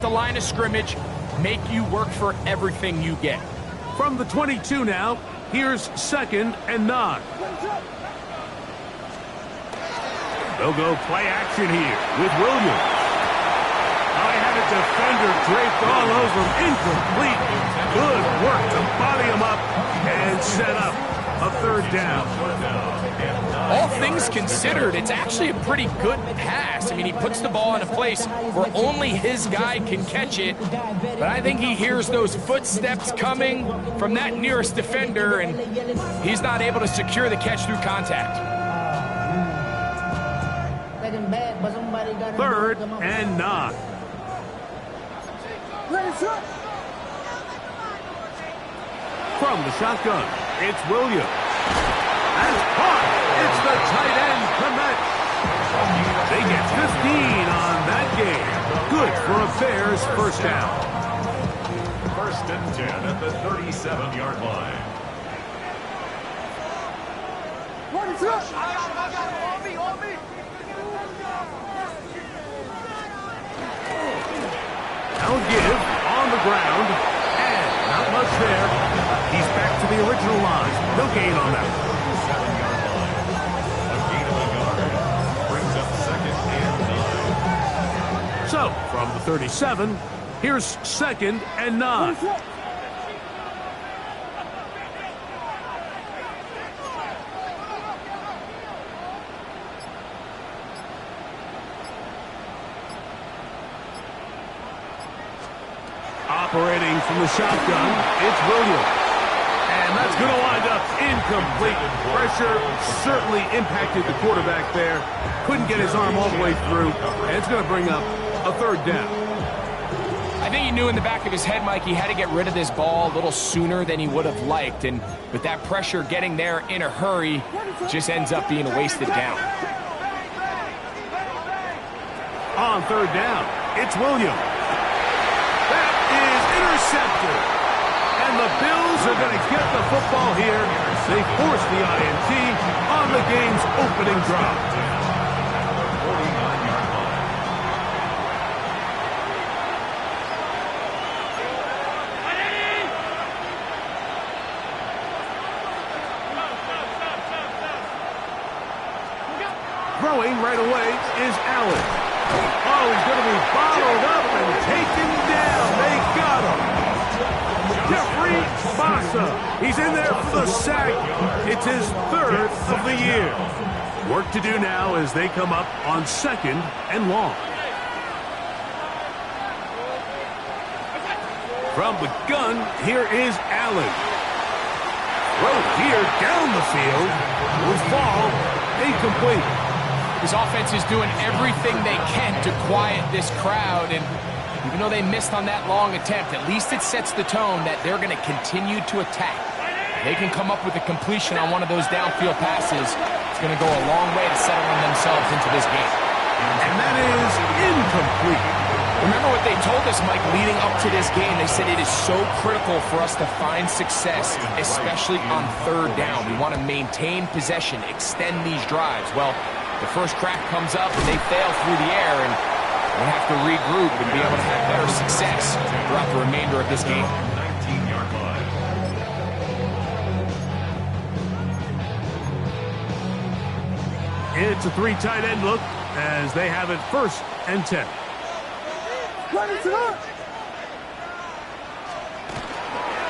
the line of scrimmage, make you work for everything you get. From the 22 now, here's 2nd and 9. They'll go play action here with Williams. I had a defender draped all over him. Incomplete. Good work to body him up and set up a 3rd down. All things considered, it's actually a pretty good pass. I mean, he puts the ball in a place where only his guy can catch it. But I think he hears those footsteps coming from that nearest defender, and he's not able to secure the catch through contact. 3rd and 9. From the shotgun, it's Williams. And caught. It's the tight end, Komet. They get 15 on that game. Good for a Bears 1st down. 1st and 10 at the 37-yard line. Now give on the ground, and not much there. He's back to the original line. No gain on that. 7-yard line. A gain of a yard. Brings up 2nd and 9. So, from the 37, here's 2nd and 9. Operating from the shotgun, it's Williams. And that's going to wind up incomplete. Pressure certainly impacted the quarterback there. Couldn't get his arm all the way through. And it's going to bring up a 3rd down. I think he knew in the back of his head, Mike, he had to get rid of this ball a little sooner than he would have liked. And with that pressure getting there in a hurry, just ends up being a wasted down. On 3rd down, it's Williams. That is intercepted. And the Bills are going to get the football here. They force the INT on the game's opening drive. 49-yard line. Throwing right away is Allen. Oh, he's going to be bottled up and taken down. They got him. Jeffrey Bassa. He's in there for the sack. It's his 3rd of the year. Work to do now as they come up on 2nd and long. From the gun, here is Allen. Throw here down the field. Will fall incomplete. His offense is doing everything they can to quiet this crowd, and even though they missed on that long attempt, at least it sets the tone that they're going to continue to attack. If they can come up with a completion on one of those downfield passes, it's going to go a long way to settling themselves into this game. And that is incomplete. Remember what they told us, Mike, leading up to this game. They said it is so critical for us to find success, especially on 3rd down. We want to maintain possession, extend these drives. Well, the first crack comes up and they fail through the air, and we'll have to regroup and be able to have better success throughout the remainder of this game. 19-yard line. It's a 3 tight end look as they have it 1st and 10.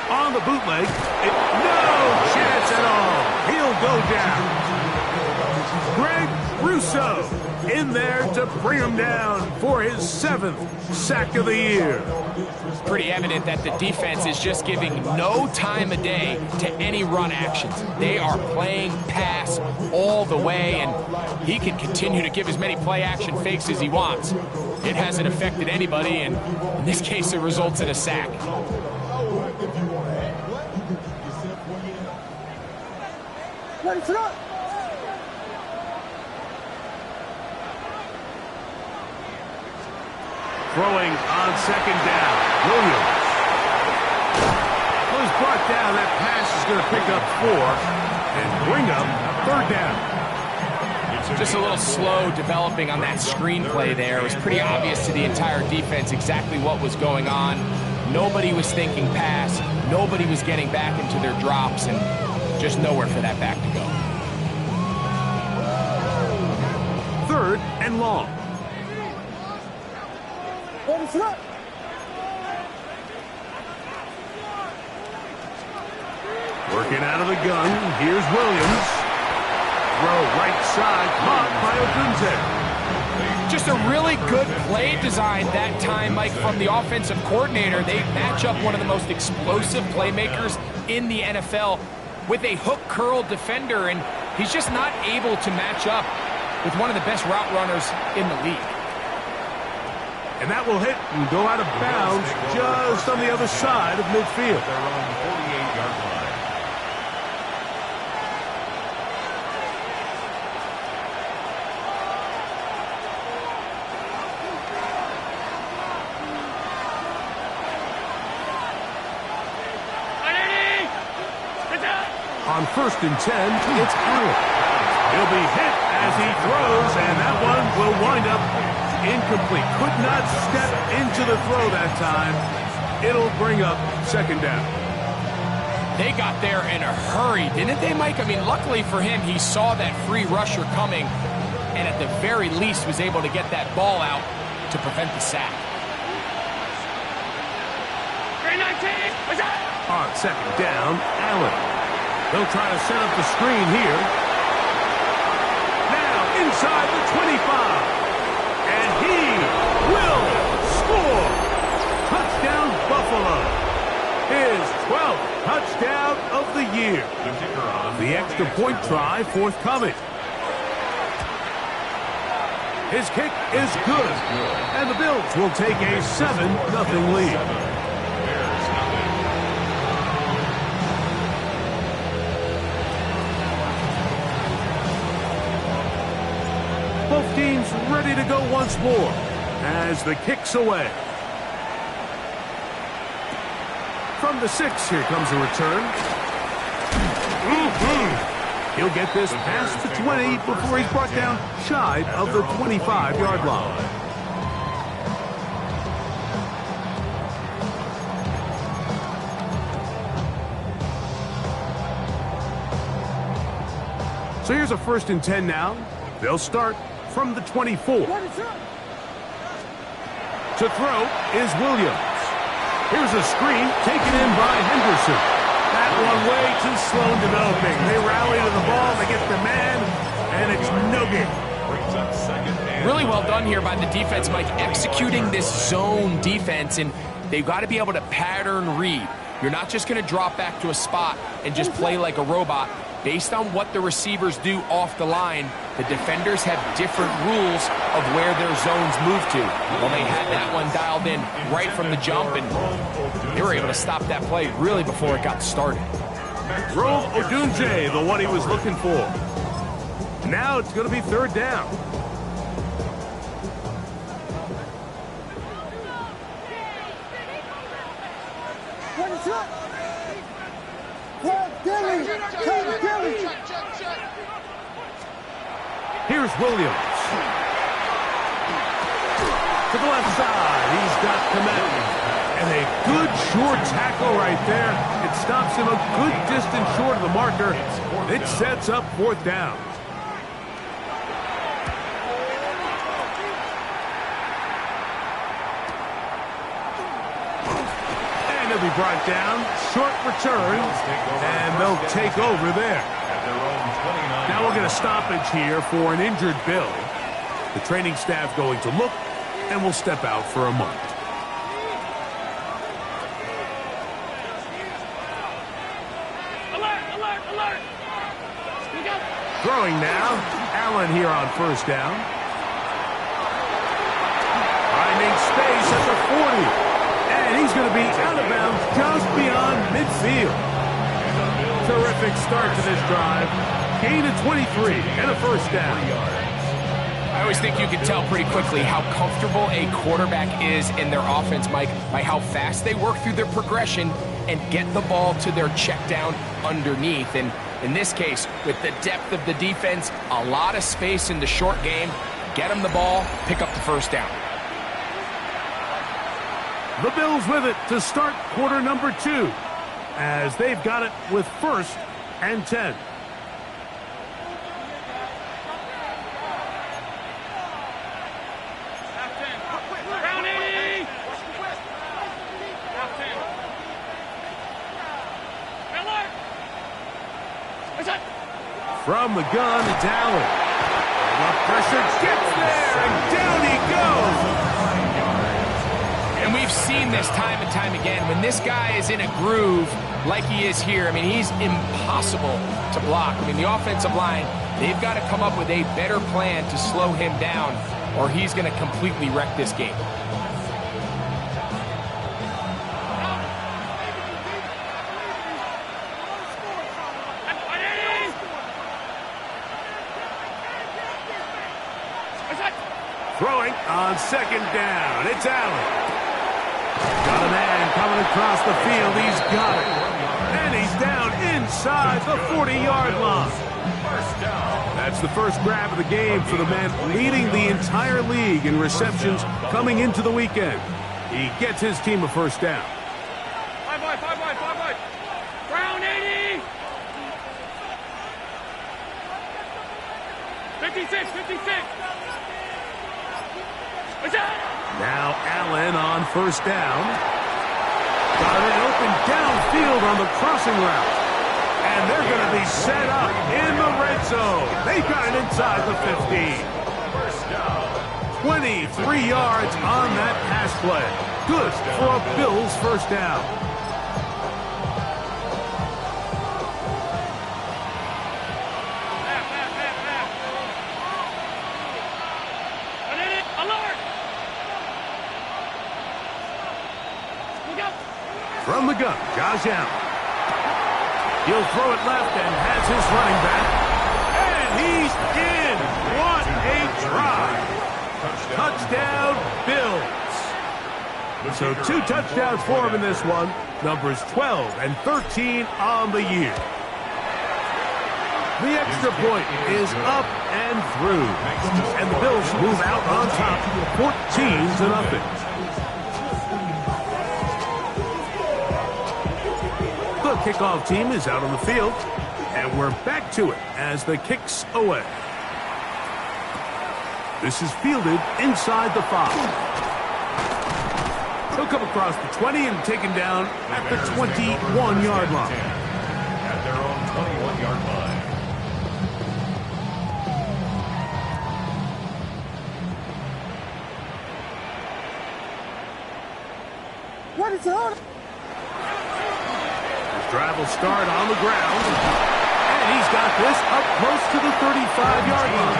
On the bootleg, no chance at all. He'll go down. Greg Rousseau in there to bring him down for his 7th sack of the year. It's pretty evident that the defense is just giving no time of day to any run actions. They are playing pass all the way, and he can continue to give as many play action fakes as he wants. It hasn't affected anybody, and in this case, it results in a sack. Throwing on 2nd down, Williams. Was brought down. That pass is going to pick up 4 and bring up 3rd down. It's Just a little slow developing on that screenplay there. It was pretty obvious to the entire defense exactly what was going on. Nobody was thinking pass. Nobody was getting back into their drops, and just nowhere for that back to go. 3rd and long. Working out of the gun. Here's Williams. Throw right side. Caught by Odunze. Just a really good play design that time, Mike, from the offensive coordinator. They match up one of the most explosive playmakers in the NFL with a hook curl defender, and he's just not able to match up with one of the best route runners in the league. And that will hit and go out of bounds just on the other side of midfield. Their own 48-yard line. On 1st and 10, it's Allen. He'll be hit as he throws, and that one will wind up incomplete. Could not step into the throw that time. It'll bring up 2nd down. They got there in a hurry, didn't they, Mike? I mean, luckily for him, he saw that free rusher coming, and at the very least was able to get that ball out to prevent the sack. On 2nd down, Allen. They'll try to set up the screen here. Now inside the 25. And he will score. Touchdown, Buffalo. His 12th touchdown of the year. The extra point try forthcoming. His kick is good. And the Bills will take a 7-0 lead. Both teams ready to go once more as the kick's away. From the 6, here comes a return. He'll get this past the 20 before he's brought down shy of the 25-yard line. So here's a 1st and 10 now. They'll start from the 24. To throw is Williams. Here's a screen taken in by Henderson. That one way too slow in developing. They rally to the ball, they get the man, and it's no good. Really well done here by the defense, Mike, executing this zone defense, and they've got to be able to pattern read. You're not just going to drop back to a spot and just play like a robot. Based on what the receivers do off the line, the defenders have different rules of where their zones move to. Well, they had that one dialed in right from the jump, and they were able to stop that play really before it got started. Rome Odunze, the one he was looking for. Now it's going to be 3rd down. Here's Williams. To the left side, he's got Komet. And a good short tackle right there. It stops him a good distance short of the marker. It sets up 4th down. And he'll be brought down. Short return. And they'll take over there. Now we'll get a stoppage here for an injured Bill. The training staff going to look, and will step out for a moment. Alert, alert, alert! Throwing now. Allen here on 1st down. Finding space at the 40. And he's going to be out of bounds just beyond midfield. Terrific start to this drive. Gain of 23 and a 1st down. I always think you can tell pretty quickly how comfortable a quarterback is in their offense, Mike, by how fast they work through their progression and get the ball to their check down underneath. And In this case, with the depth of the defense, a lot of space in the short game, get them the ball, pick up the first down. The Bills with it to start quarter number 2, as they've got it with 1st and 10. From the gun, it's Allen. The pressure gets there, and down he goes. And we've seen this time and time again. When this guy is in a groove like he is here, I mean, he's impossible to block. I mean, the offensive line, they've got to come up with a better plan to slow him down, or he's going to completely wreck this game. Throwing on 2nd down. It's Allen. Got a man coming across the field. He's got it. And he's down inside the 40-yard line. That's the first grab of the game for the man leading the entire league in receptions coming into the weekend. He gets his team a first down. 5 wide. Brown 80. 56. Now Allen on first down. Got it open downfield on the crossing route. And they're going to be set up in the red zone. They've got it inside the 15. 23 yards on that pass play. Good for a Bills first down. From the gun, Josh Allen. He'll throw it left and has his running back. And he's in. What a drive. Touchdown, Bills. So 2 touchdowns for him in this one. Numbers 12 and 13 on the year. The extra point is up and through. And the Bills move out on top 14-0. The kickoff team is out on the field, and we're back to it as the kick's away. This is fielded inside the 5. He'll come across the 20 and taken down at the 21-yard line. At their own 21-yard line. What is on? Drive will start on the ground. And he's got this up close to the 35-yard line.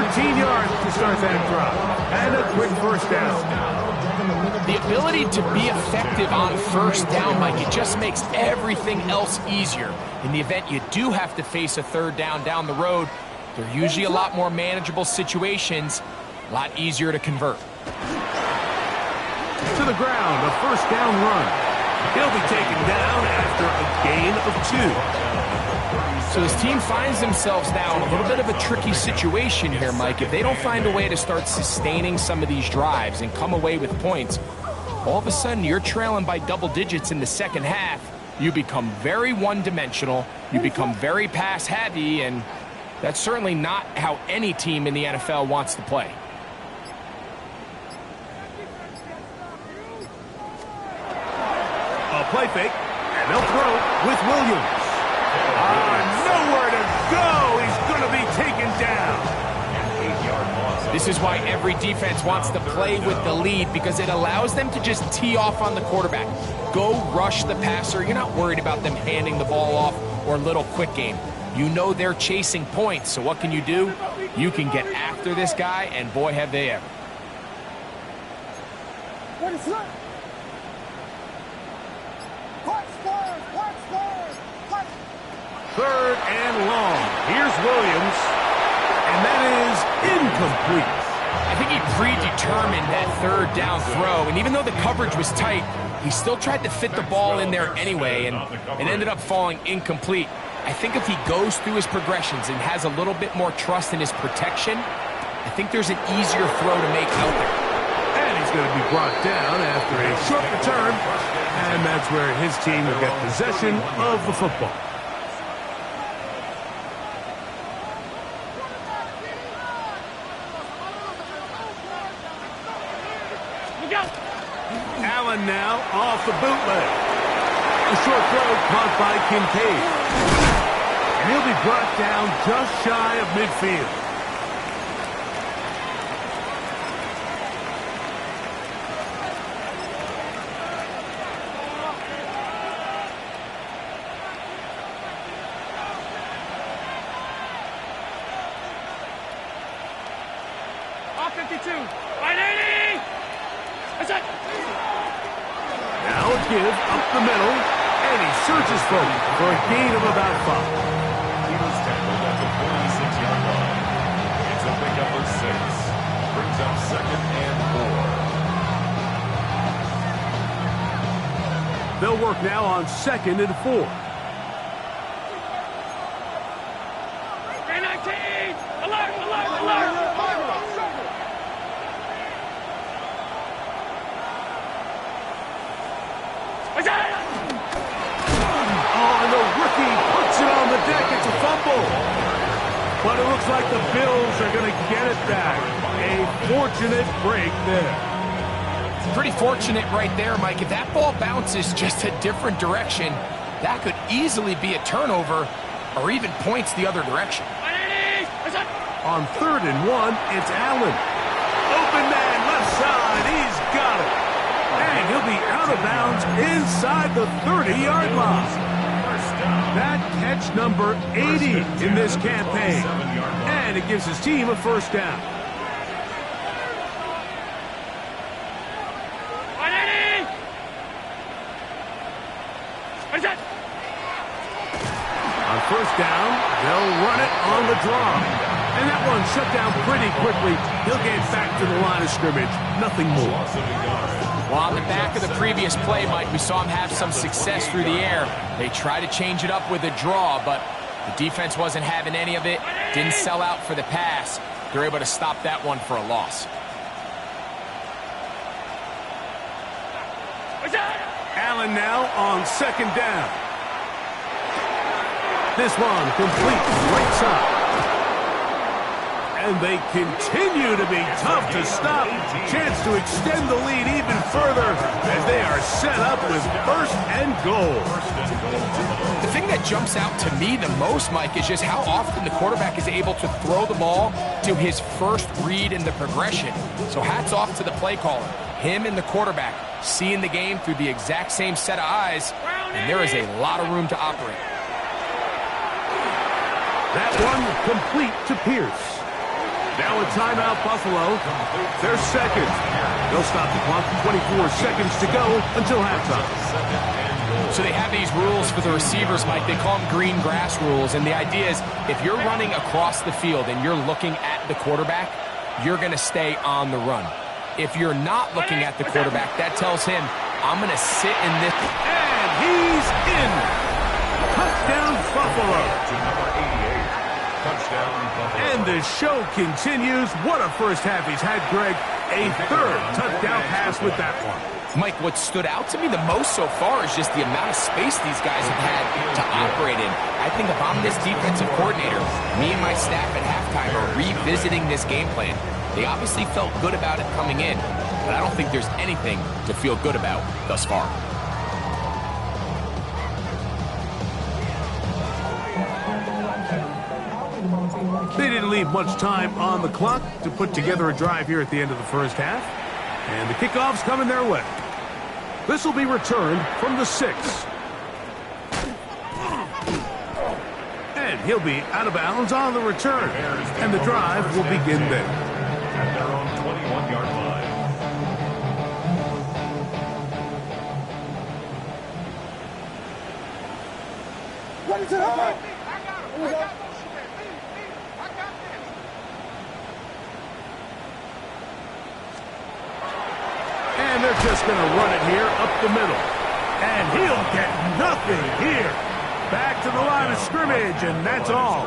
13 yards to start that drive. And a quick first down. The ability to be effective on first down, Mike, it just makes everything else easier. In the event you do have to face a 3rd down the road, they're usually a lot more manageable situations, a lot easier to convert. To the ground, a first down run. He'll be taken down after a gain of 2. So his team finds themselves now in a little bit of a tricky situation here, Mike. If they don't find a way to start sustaining some of these drives and come away with points, all of a sudden you're trailing by double digits in the second half. You become very one-dimensional. You become very pass-heavy, and that's certainly not how any team in the NFL wants to play. Play fake, and they'll throw with Williams. Nowhere to go. He's going to be taken down. This is why every defense wants to play with the lead, because it allows them to just tee off on the quarterback. Go rush the passer. You're not worried about them handing the ball off or little quick game. You know they're chasing points, so what can you do? You can get after this guy, and boy, have they ever. What is that? 3rd and long. Here's Williams. And that is incomplete. I think he predetermined that 3rd down throw, and even though the coverage was tight, he still tried to fit the ball in there anyway, and it ended up falling incomplete. I think if he goes through his progressions and has a little bit more trust in his protection, I think there's an easier throw to make out there. And he's going to be brought down after a short return. And that's where his team will get possession of the football. Allen now off the bootleg. A short throw caught by Kincaid. And he'll be brought down just shy of midfield. Off 52. Line 80. That's it. Now a give up the middle, and he searches for a gain of about 5. He was tackled at the 46-yard line. It's a pickup of 6. Brings up 2nd and 4. They'll work now on 2nd and 4. K-19. Alert, alert, alert. What's that? Oh, and the rookie puts it on the deck. It's a fumble. But it looks like the Bills are going to get it back. A fortunate break there. Pretty fortunate right there, Mike. If that ball bounces just a different direction, that could easily be a turnover or even points the other direction. On 3rd and 1, it's Allen. Open man, left side. He's got it. And he'll be out of bounds inside the 30-yard line. That catch number 80 in this campaign. And it gives his team a first down. On first down, they'll run it on the draw. And that one shut down pretty quickly. He'll get back to the line of scrimmage. Nothing more. Well, on the back of the previous play, Mike, we saw him have some success through the air. They tried to change it up with a draw, but the defense wasn't having any of it. Didn't sell out for the pass. They're able to stop that one for a loss. Allen now on 2nd down. This one complete right side. And they continue to be tough to stop. Chance to extend the lead even further as they are set up with 1st and goal. The thing that jumps out to me the most, Mike, is just how often the quarterback is able to throw the ball to his first read in the progression. So hats off to the play caller. Him and the quarterback seeing the game through the exact same set of eyes, and there is a lot of room to operate. That one complete to Pierce. Now a timeout, Buffalo. They're second. They'll stop the clock. 24 seconds to go until halftime. So they have these rules for the receivers, Mike. They call them green grass rules. And the idea is if you're running across the field and you're looking at the quarterback, you're going to stay on the run. If you're not looking at the quarterback, that tells him, I'm going to sit in this. And he's in. Touchdown, Buffalo. And the show continues. What a first half he's had, Greg. A 3rd touchdown pass with that one. Mike, what stood out to me the most so far is just the amount of space these guys have had to operate in. I think if I'm this defensive coordinator, me and my staff at halftime are revisiting this game plan. They obviously felt good about it coming in, but I don't think there's anything to feel good about thus far. They didn't leave much time on the clock to put together a drive here at the end of the first half. And the kickoff's coming their way. This will be returned from the 6. And he'll be out of bounds on the return. And the drive will begin there. At their own 21-yard line. What is it? Hold And they're just going to run it here up the middle. And he'll get nothing here. Back to the line of scrimmage, and that's all.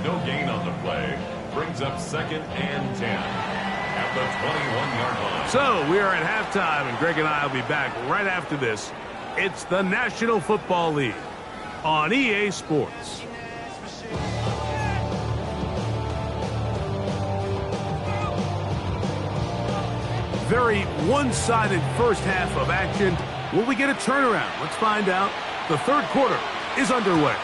No gain on the play. Brings up 2nd and 10 at the 21-yard line. So we are at halftime, and Greg and I will be back right after this. It's the National Football League on EA Sports. Very one-sided first half of action. Will we get a turnaround? Let's find out. The third quarter is underway.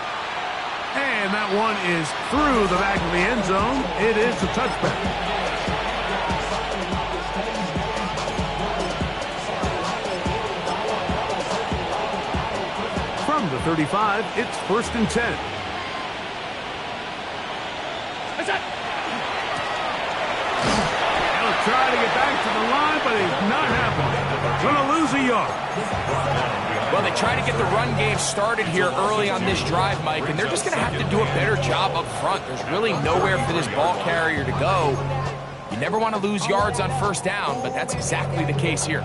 And that one is through the back of the end zone. It is a touchback. From the 35, it's 1st and 10. He'll try to get back to the line, but he's not happening. Going to lose a yard. Well, they try to get the run game started here early on this drive, Mike, and they're just going to have to do a better job up front. There's really nowhere for this ball carrier to go. You never want to lose yards on first down, but that's exactly the case here.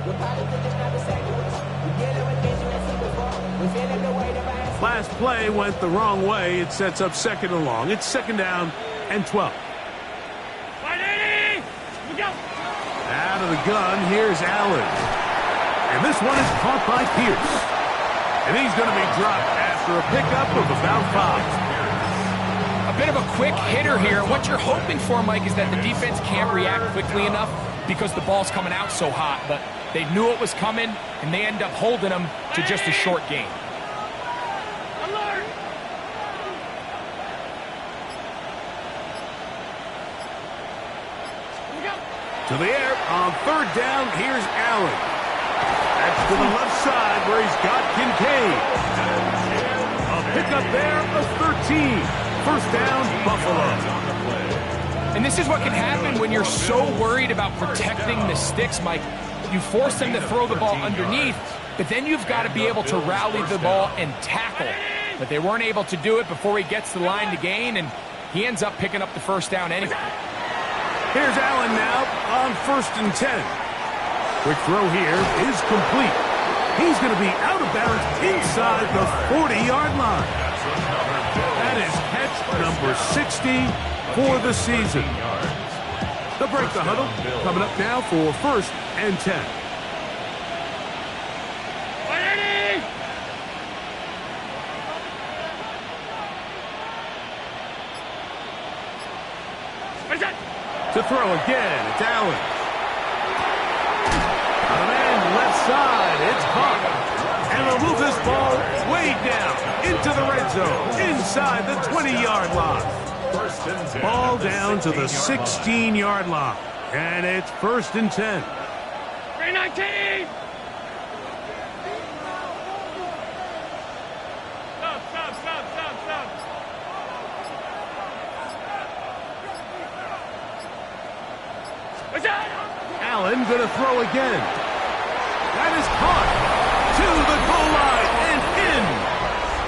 Last play went the wrong way. It sets up 2nd and long. It's 2nd down and 12. Out of the gun, here's Allen. And this one is caught by Pierce. And he's going to be dropped after a pickup of about 5. A bit of a quick hitter here. What you're hoping for, Mike, is that the defense can't react quickly enough because the ball's coming out so hot. But they knew it was coming, and they end up holding them to just a short gain. To the air on 3rd down, here's Allen. That's to the left side where he's got Kincaid. A pickup there of 13. 1st down, Buffalo. And this is what can happen when you're so worried about protecting the sticks, Mike. You force them to throw the ball underneath, but then you've got to be able to rally the ball and tackle. But they weren't able to do it before he gets to the line to gain, and he ends up picking up the 1st down anyway. Here's Allen now on 1st and 10. Quick throw here is complete. He's going to be out of bounds inside the 40-yard line. That is catch number 60 for the season. They'll break the huddle. Coming up now for 1st and 10. To throw again, it's Allen. On a man left side, it's caught. And they'll move this ball way down into the red zone, inside the 20-yard line. Ball down to the 16-yard line. And it's 1st and 10. 319! Allen going to throw again. That is caught to the goal line and in.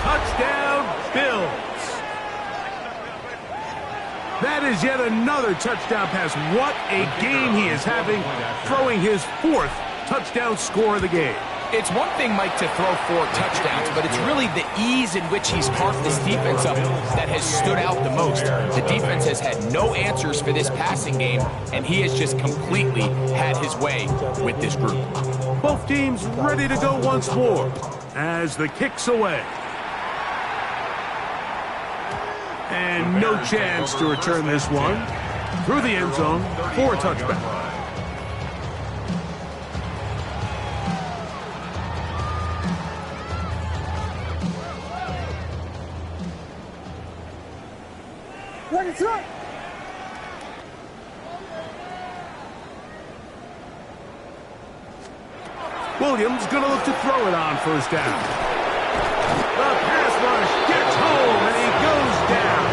Touchdown, Bills. That is yet another touchdown pass. What a game he is having, throwing his 4th touchdown score of the game. It's one thing, Mike, to throw 4 touchdowns, but it's really the ease in which he's carved this defense up that has stood out the most. The defense has had no answers for this passing game, and he has just completely had his way with this group. Both teams ready to go once more as the kick's away. And no chance to return this one through the end zone for a touchback. Williams going to look to throw it on 1st down. The pass rush gets home, and he goes down.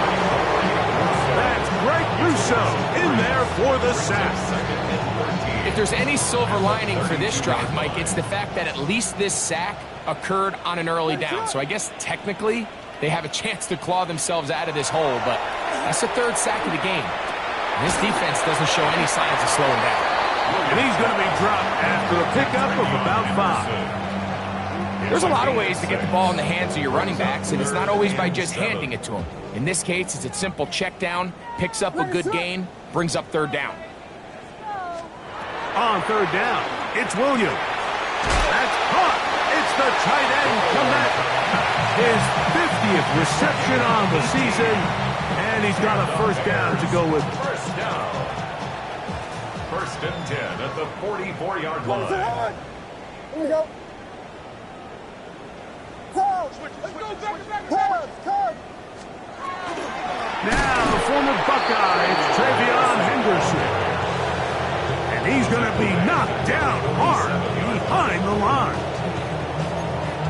That's Greg Rousseau in there for the sack. If there's any silver lining for this drive, Mike, it's the fact that at least this sack occurred on an early down. So I guess technically they have a chance to claw themselves out of this hole, but that's the 3rd sack of the game. This defense doesn't show any signs of slowing down. And he's going to be dropped after a pickup of about 5. There's a lot of ways to get the ball in the hands of your running backs, and it's not always by just handing it to them. In this case, it's a simple check down, picks up a good gain, brings up third down. On third down, it's Williams. That's caught. It's the tight end comeback. His 50th reception on the season, and he's got a first down to go with. First down. First and 10 at the 44-yard line. Here we go. Let's go back. Cards. Now the former Buckeye, it's Travion Henderson. And he's going to be knocked down hard behind the line.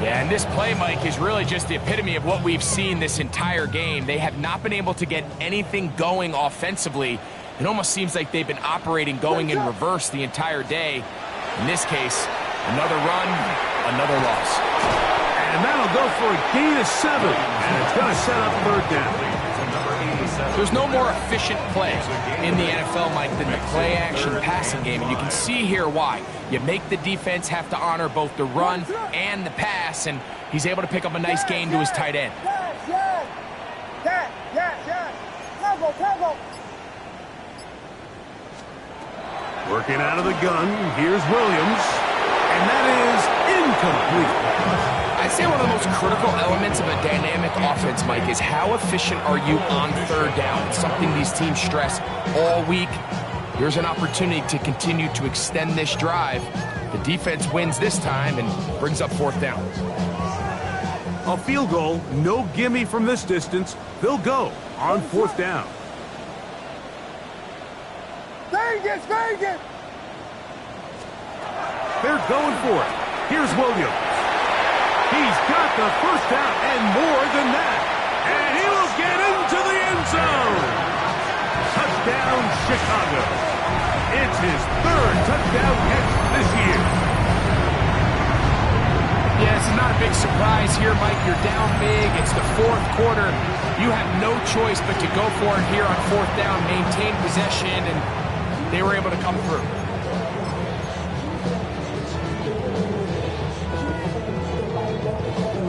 Yeah, and this play, Mike, is really just the epitome of what we've seen this entire game. They have not been able to get anything going offensively. It almost seems like they've been operating going in reverse the entire day. In this case, another run, another loss. And that'll go for a gain of 7. And it's going to set up third down. There's no more efficient play in the NFL, Mike, than the play-action passing game. And you can see here why. You make the defense have to honor both the run and the pass, and he's able to pick up a nice gain to his tight end. Tempo. Working out of the gun, here's Williams. And that is incomplete. I'd say one of the most critical elements of a dynamic offense, Mike, is how efficient are you on third down? It's something these teams stress all week. Here's an opportunity to continue to extend this drive. The defense wins this time and brings up fourth down. A field goal, no gimme from this distance. They'll go on fourth down. Vegas. They're going for it. Here's Williams. He's got the first down and more than that. And he will get into the end zone. Touchdown, Chicago. It's his third touchdown catch this year. Yeah, it's not a big surprise here, Mike. You're down big. It's the fourth quarter. You have no choice but to go for it here on fourth down, maintain possession, and they were able to come through.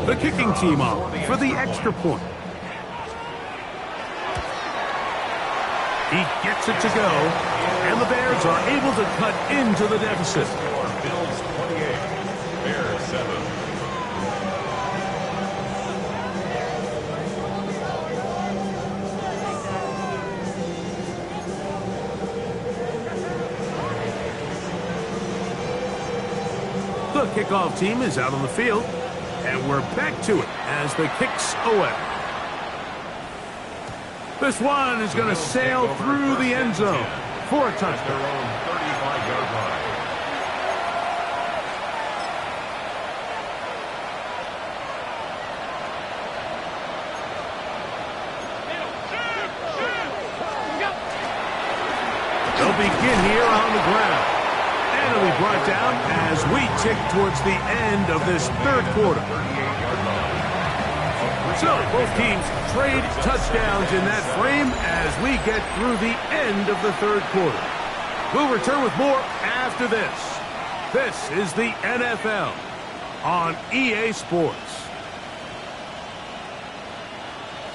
The kicking team up for the extra point. He gets it to go, and the Bears are able to cut into the deficit. Bills 28, Bears 7. The kickoff team is out on the field. And we're back to it as the kick's away. This one is going to sail through the end zone for a touchdown. Their own 35-yard line. They'll begin here on the ground. And it'll be brought down as we tick towards the end of this third quarter. So both teams trade touchdowns in that frame as we get through the end of the third quarter. We'll return with more after this. This is the NFL on EA Sports.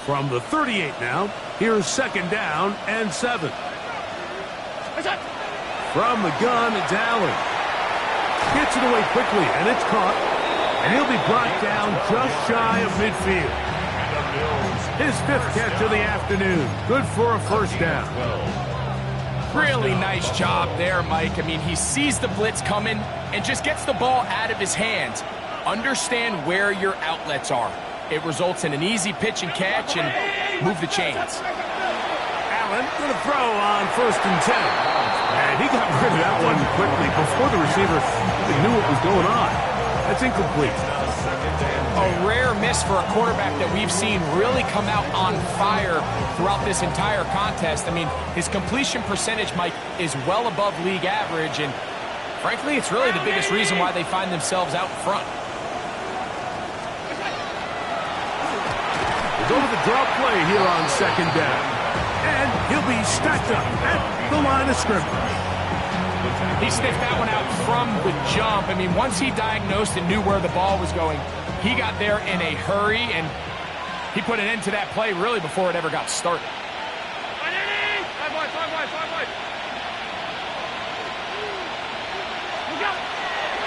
From the 38 now, here's second down and 7. From the gun, it's Allen. Gets it away quickly, and it's caught. And he'll be brought down just shy of midfield. His 5th catch of the afternoon. Good for a first down. Really nice job there, Mike. I mean, he sees the blitz coming and just gets the ball out of his hands. Understand where your outlets are. It results in an easy pitch and catch and move the chains. Allen going to throw on 1st and 10. And he got rid of that one quickly before the receiver knew what was going on. That's incomplete. A rare miss for a quarterback that we've seen really come out on fire throughout this entire contest. I mean, his completion percentage, Mike, is well above league average, and frankly, it's really the biggest reason why they find themselves out front. We'll go to the draw play here on second down. And he'll be stacked up at the line of scrimmage. He sniffed that one out from the jump. I mean, once he diagnosed and knew where the ball was going, he got there in a hurry, and he put an end to that play really before it ever got started.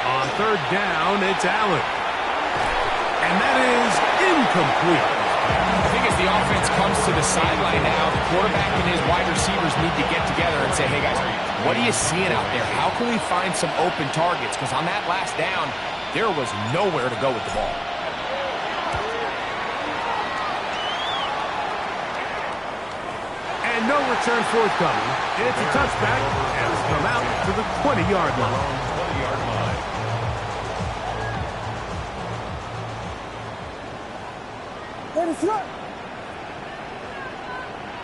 On third down, it's Allen. And that is incomplete. I think as the offense comes to the sideline now, the quarterback and his wide receivers need to get together and say, hey, guys, what are you seeing out there? How can we find some open targets? Because on that last down, there was nowhere to go with the ball. And no return forthcoming. It's a touchback, and it's come out to the 20-yard line. 20-yard line. Ready, set.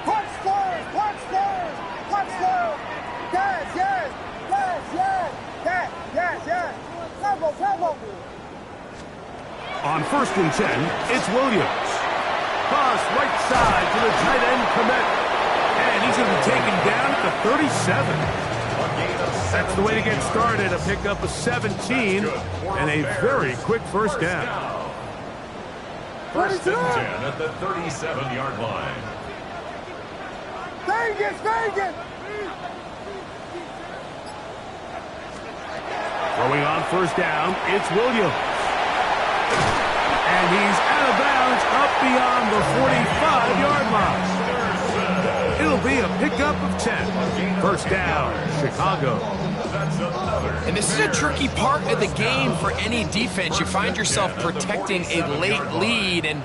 Touchdown, touchdown, touchdown. Yes, yes, yes, yes, yes, yes, yes. Tempo, tempo. On 1st and 10, it's Williams. Cross right side to the tight end, Komet. And he's going to be taken down at the 37. That's the way to get started, a pickup of 17 and a very quick first down. 1st and 10 at the 37-yard line. Vegas, Vegas. Throwing on 1st down, it's Williams. And he's out of bounds up beyond the 45-yard line. It'll be a pickup of 10. 1st down, Chicago. And this is a tricky part of the game for any defense. You find yourself protecting a late lead, and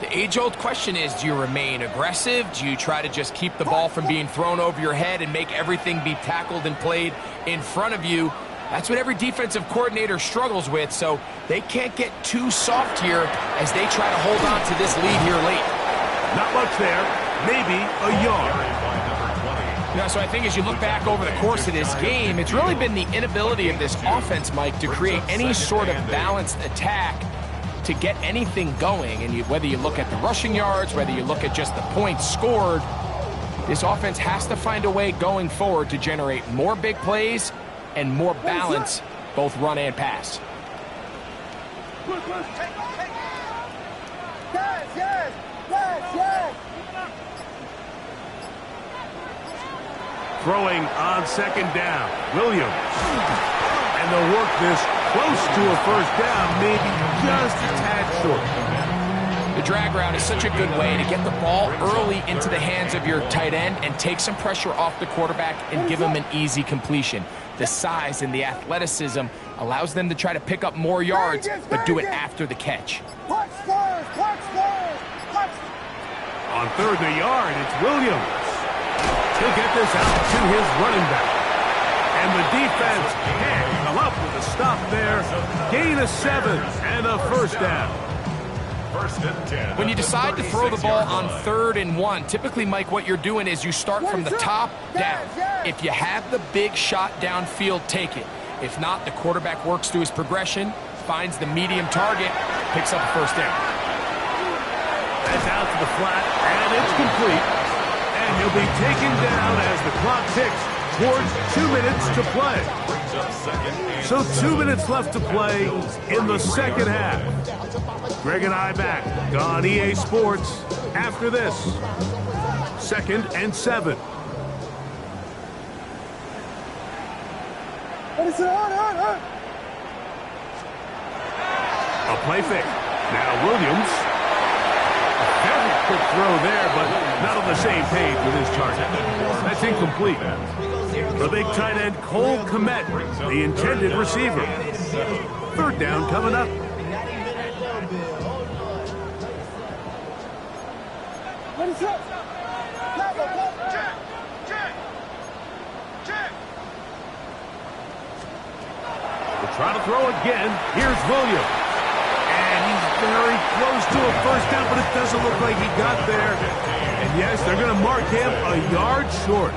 the age-old question is, do you remain aggressive? Do you try to just keep the ball from being thrown over your head and make everything be tackled and played in front of you? That's what every defensive coordinator struggles with, so they can't get too soft here as they try to hold on to this lead here late. Not much there, maybe a yard. You know, so I think as you look back over the course of this game, it's really been the inability of this offense, Mike, to create any sort of balanced attack to get anything going. And whether you look at the rushing yards, whether you look at just the points scored, this offense has to find a way going forward to generate more big plays and more balance, both run and pass. Yes, yes, yes, yes. Throwing on 2nd down, Williams. And they'll work this close to a 1st down, maybe just a tad short. The drag route is such a good way to get the ball early into the hands of your tight end and take some pressure off the quarterback and give him an easy completion. The size and the athleticism allows them to try to pick up more yards, but do it after the catch. Touchdown, touchdown, touchdown. On 3rd and a yard, it's Williams. He'll get this out to his running back. And the defense can't come up with a stop there. Gain of 7 and a 1st down. 1st and 10. When you decide to throw the ball on 3rd and 1, typically, Mike, what you're doing is you start from the top down. If you have the big shot downfield, take it. If not, the quarterback works through his progression, finds the medium target, picks up a 1st down. That's out to the flat, and it's complete. And he'll be taken down as the clock ticks towards 2 minutes to play. So 2 minutes left to play in the 2nd half. Greg and I back on EA Sports after this. 2nd and 7. A play fake. Now Williams. A very quick throw there, but not on the same page with his target. That's incomplete. The big tight end, Cole Komet, the intended receiver. 3rd down coming up. We'll try to throw again. Here's Williams. And he's very close to a 1st down, but it doesn't look like he got there. And yes, they're going to mark him a yard short.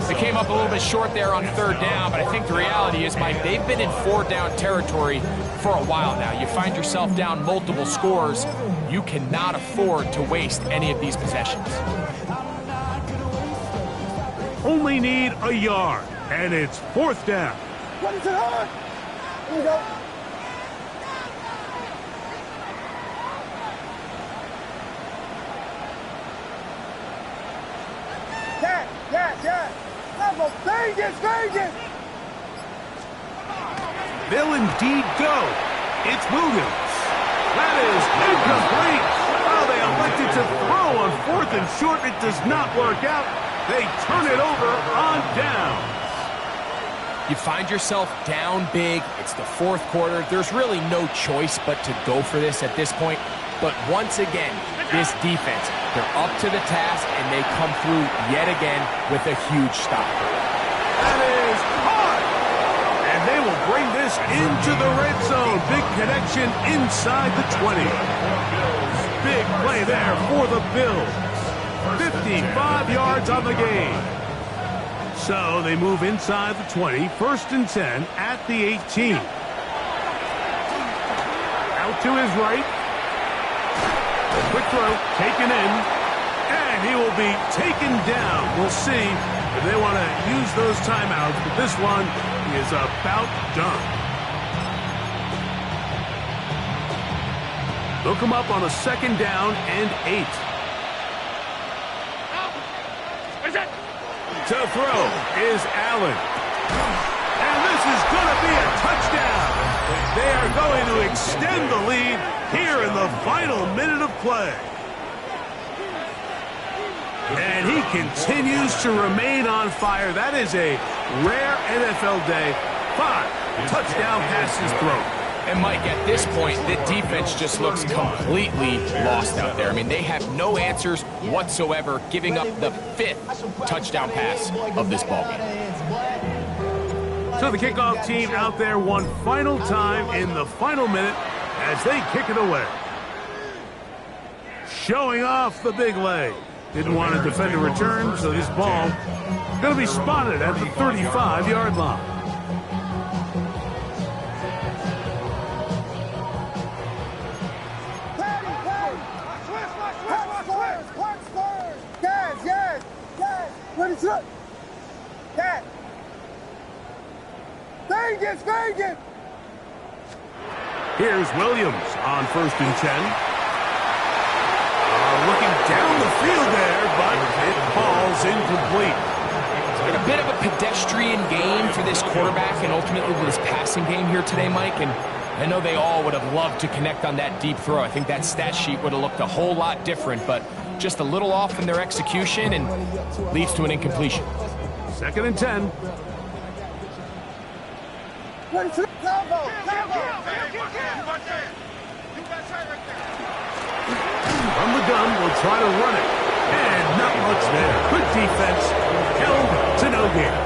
They came up a little bit short there on 3rd down, but I think the reality is, Mike, they've been in 4th down territory for a while now. You find yourself down multiple scores. You cannot afford to waste any of these possessions. Only need a yard. And it's 4th down. What is it on? Here we go. Yes. Level, Vegas. They'll indeed go. It's Williams. That is incomplete. Oh, they elected to throw on 4th and short. It does not work out. They turn it over on down. You find yourself down big. It's the 4th quarter. There's really no choice but to go for this at this point. But once again, this defense, they're up to the task, and they come through yet again with a huge stop. That is hard. And they will bring this into the red zone. Big connection inside the 20. Big play there for the Bills. 55 yards on the game. So they move inside the 20, 1st and 10 at the 18. Out to his right. Quick throw, taken in, and he will be taken down. We'll see if they want to use those timeouts, but this one is about done. Look him up on a 2nd down and 8. To throw is Allen. And this is going to be a touchdown. They are going to extend the lead here in the final minute of play. And he continues to remain on fire. That is a rare NFL day. 5 touchdown passes thrown. And Mike, at this point, the defense just looks completely lost out there. I mean, they have no answers whatsoever, giving up the 5th touchdown pass of this ballgame. So the kickoff team out there one final time in the final minute as they kick it away. Showing off the big leg. Didn't want to defend a return, so this ball going to be spotted at the 35-yard line. Yes. Vegas. Here's Williams on 1st and 10. Looking down the field there, but it falls incomplete. It's been a bit of a pedestrian game for this quarterback and ultimately with his passing game here today, Mike. And I know they all would have loved to connect on that deep throw. I think that stat sheet would have looked a whole lot different, but just a little off in their execution and leads to an incompletion. 2nd and 10. From the gun, we'll try to run it. And not much there. Good defense. Held to no gain.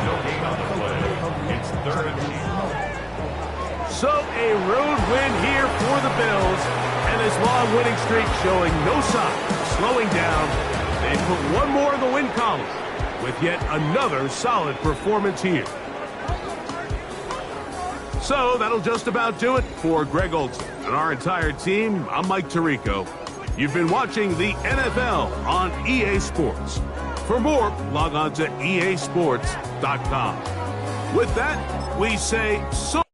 No gain on the play. It's 3rd and 10. So a road win here for the Bills. And this long winning streak showing no sign of slowing down. They put one more in the win column with yet another solid performance here. So that'll just about do it for Greg Olsen and our entire team. I'm Mike Tirico. You've been watching the NFL on EA Sports. For more, log on to easports.com. With that, we say so.